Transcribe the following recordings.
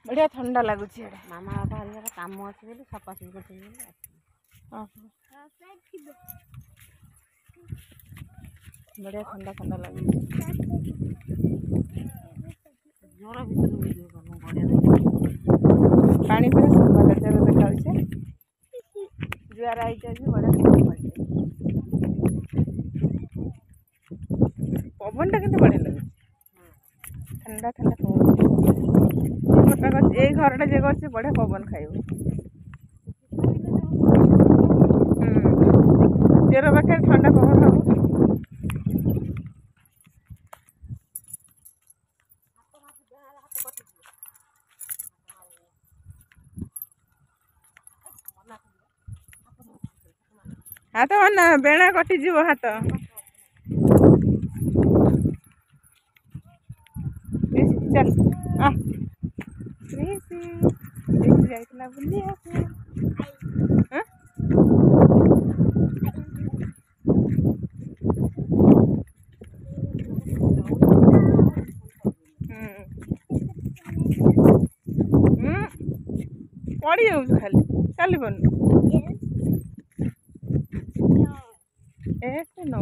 बढ़िया ठंडा लगुच मामा बाबा हरिया काम अच्छे बोली सफासफी कर बढ़िया ठंडा ठंडा लगुच जोर भीतर पानी पूरा सफा देखा जुआर आई बढ़िया पवन टा कितने बढ़िया लगे ठंडा ठंडा पवन ये घरटा जे कर बढ़िया पवन खाइब जेर पाखे ठंडा पवन खाऊ हाथ ना बेणा कटिज हाथ चल जाइला बुलिया पड़ी जाऊ खाली चल बन न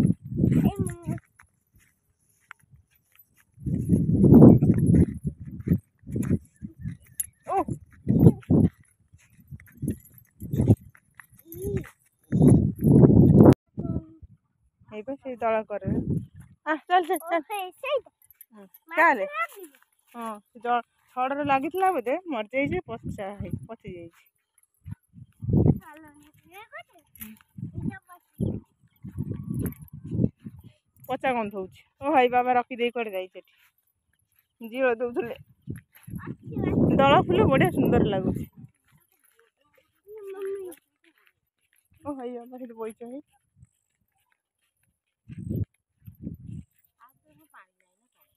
से दल कर चल चल चल हाँ छड़ लगी बोधे मर जाइए पचा पची जा पचा गंध हो भाई बाबा रखीदे कड़े जाइए जीव दौले दल फुल बढ़िया सुंदर लगुच भाई बाबा बैठ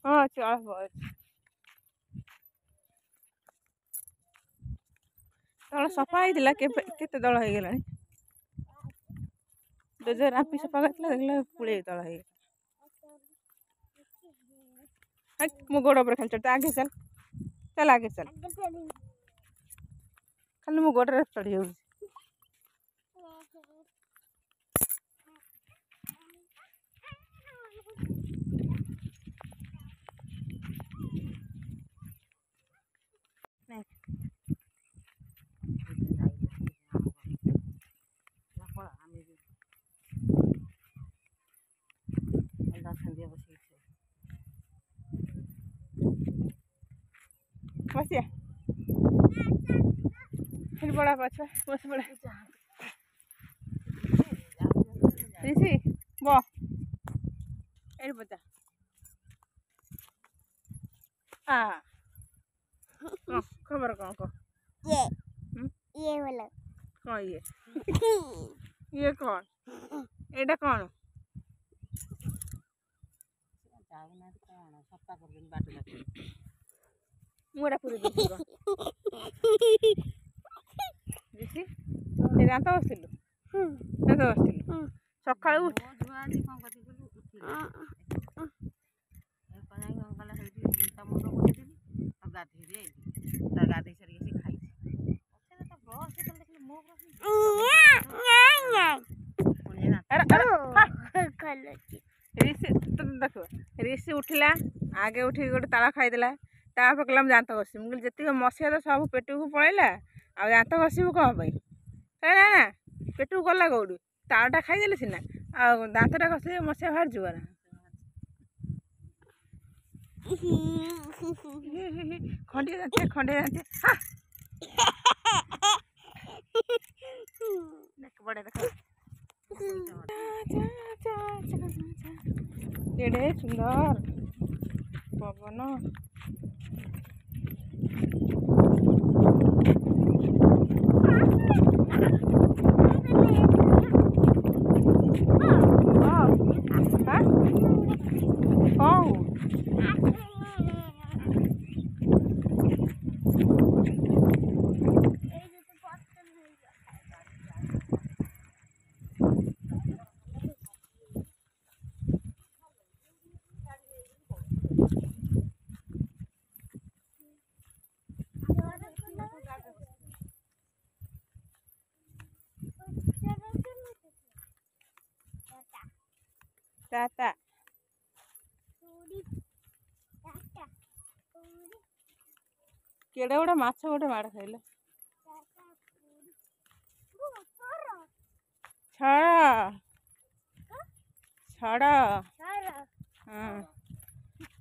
हाँ चल दल सफा होता केते दल हो गला डोजर रापी सफा करता देखला पुड़े दल हो मो गोड़ पर खाली चढ़ आगे चल चल आगे चल खाली मो गोड़ चढ़ी जाऊँ बसिया फिर बड़ा पाछा बस बड़ा ऋषि बो एड़ बता खबर कौन को ये वाला कौन ये कौन एटा कौन मुड़ा पूरी ऋषि दात बसलु दात बसलु सका उठ गाधे सारी खाई देख ऋषि उठला आगे उठ गोटे ताला खाईदेला तापर कहला दात घसी मुझे जी मसीहा तो सब पेट को पलैला आ दात घसबू कौन ना ना पेट को गला कौड़ी तालटा खाईदेले सीना आ दाँतटा घस मसीहा बाहर जीव ना खंडिया जाते बड़े देख केड़े सुंदर पवन ତା କେଡ଼େ ଗୋଟେ ମାଛ ଗୋଟେ ମାଡ଼ ଖାଇଲା। ଛଡ଼ ହଁ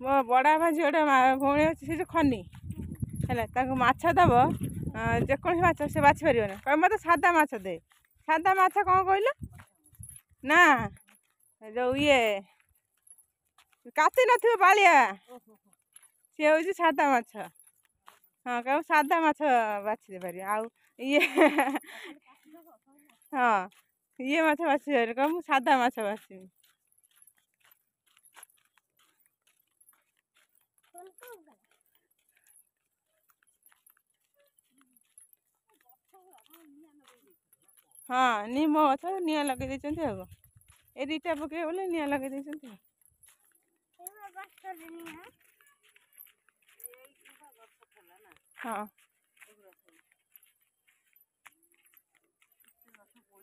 ମୋ ବଡ଼ ବାପା ଝିଅଟେ ଭଉଣୀ ଅଛି, ସେ ଯେଉଁ ଖନି ହେଲା, ତାଙ୍କୁ ମାଛ ଦେବ, ଯେକୌଣସି ମାଛ ସେ ବାଛି ପାରିବନି, କହିବ ମୋତେ ସାଧା ମାଛ ଦେ। ସାଧା ମାଛ କ'ଣ କହିଲ ନା, ଯେଉଁ କାତି ନଥିବ ବାଳିଆ, ସିଏ ହେଉଛି ସାଧା ମାଛ। ହଁ କହିବ ସାଧା ମାଛ ବାଛି ଦେଇପାରିବ। ଆଉ ହଁ ମାଛ ବାଛି ପାରିବ, କହିବ ମୁଁ ସାଧା ମାଛ ବାଛିବି। ହଁ ନିମ ଗଛ ନିଆଁ ଲଗେଇ ଦେଇଛନ୍ତି। ଆଉ ଏ ଦୁଇଟା ପକେଇବେ ବୋଲି ନିଆଁ ଲଗେଇ ଦେଇଛନ୍ତି। ହଁ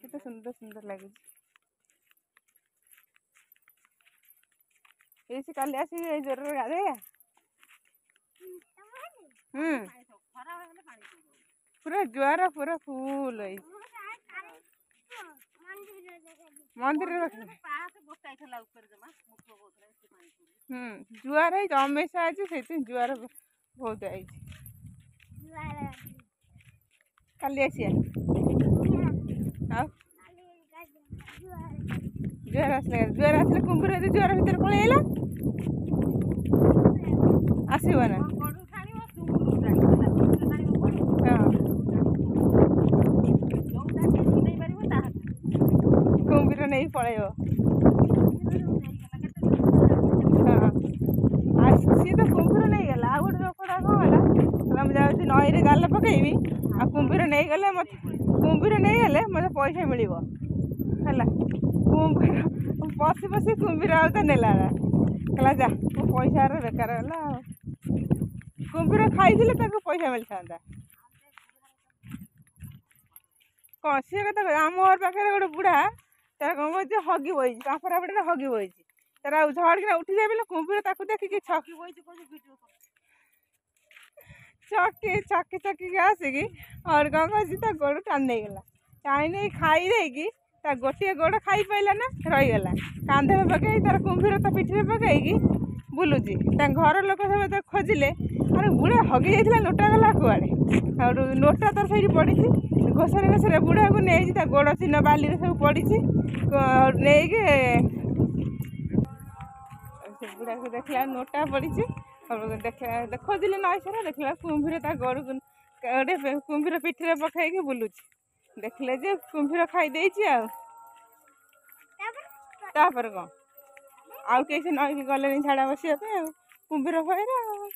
କେତେ ସୁନ୍ଦର ସୁନ୍ଦର ଲାଗୁଛି। ଏଇ କାଲି ଆସିକି ଏଇ ଜ୍ୱରରେ ଗାଧେଇବା। ପୁରା ଜୁଆର ପୁରା ଫୁଲ ହେଇଛି। ମନ୍ଦିର ଜୁଆର ହେଇଛି, ଅମେଇସା ଅଛି, ସେଇଥିପାଇଁ ଜୁଆର ବହୁତ ହେଇଛି। କାଲି ଆସିବା। ଆଉ ଜୁଆର ଆସିଲେ କୁମ୍ଭୀର ଯଦି ଜୁଆର ଭିତରେ ପଳେଇ ଆଇଲା ଆସିବ ନା। କୁମ୍ଭୀର ନେଇକି ପଳେଇବ। ହଁ ସିଏ ତ କୁମ୍ଭୀର ନେଇଗଲା। ଆଉ ଗୋଟେ ଲୋକଟା କ'ଣ ହେଲା, ମୁଁ ଯାଉଛି ନଈରେ ଜାଲ ପକେଇବି, ଆଉ କୁମ୍ଭୀର ନେଇଗଲେ ମୋତେ ପଇସା ମିଳିବ ହେଲା। କୁମ୍ଭୀର ପଶି କୁମ୍ଭୀର ଆଉ ତ ନେଲା ନା, କହିଲା ଯା ମୋ ପଇସା ବେକାର ହେଲା। ଆଉ କୁମ୍ଭୀର ଖାଇଥିଲେ ତାଙ୍କୁ ପଇସା ମିଳିଥାନ୍ତା। କ'ଣ ସିଏ କଥା କହିବ। ଆମ ଘର ପାଖରେ ଗୋଟେ ବୁଢ଼ା, ତାର କ'ଣ କରୁଛି, ହଗି ବଇଛି, କାଙ୍କରା ପଟେ ହଗି ବଇଛି। ତାର ଆଉ ଝଡ଼ିକିନା ଉଠିଯାଇ ବୋଲେ କୁମ୍ଭୀର ତାକୁ ଦେଖିକି ଛକି ଆସିକି ଆଉ କ'ଣ କରୁଛି, ତା ଗୋଡ଼ ଟାଣି ନେଇଗଲା। ଟାଣି ନେଇ ଖାଇ ଦେଇକି ତା ଗୋଟିଏ ଗୋଡ଼ ଖାଇପାରିଲା ନା, ରହିଗଲା। କାନ୍ଧରେ ପକେଇକି ତାର କୁମ୍ଭୀର ତା ପିଠିରେ ପକେଇକି ବୁଲୁଛି। ତାଙ୍କ ଘର ଲୋକ ସବୁ ତାକୁ ଖୋଜିଲେ, ଆରେ ବୁଢ଼ା ହଗି ଯାଇଥିଲା, ନୋଟା ଗଲା କୁଆଡ଼େ। ଆଉ ନୋଟା ତାର ସେଇଠି ପଡ଼ିଛି। ଘୋଷରେ ବୁଢ଼ାକୁ ନେଇଛି, ତା ଗୋଡ଼ ଚିହ୍ନ ବାଲିରେ ସବୁ ପଡ଼ିଛି। ନେଇକି ସେ ବୁଢ଼ାକୁ ଦେଖିଲା ନୋଟା ପଡ଼ିଛି। ଖୋଜିଲେ ନଈ ସାରା, ଦେଖିଲା କୁମ୍ଭୀର ତା ଗୋଡ଼କୁ ଗୋଟେ କୁମ୍ଭୀର ପିଠିରେ ପକେଇକି ବୁଲୁଛି। ଦେଖିଲେ ଯେ କୁମ୍ଭୀର ଖାଇ ଦେଇଛି। ଆଉ ତାପରେ କ'ଣ, ଆଉ କେହି ସେ ନଈକି ଗଲେନି ଝାଡ଼ା ବସିବା ପାଇଁ। ଆଉ କୁମ୍ଭୀର ଭୟରେ ଆଉ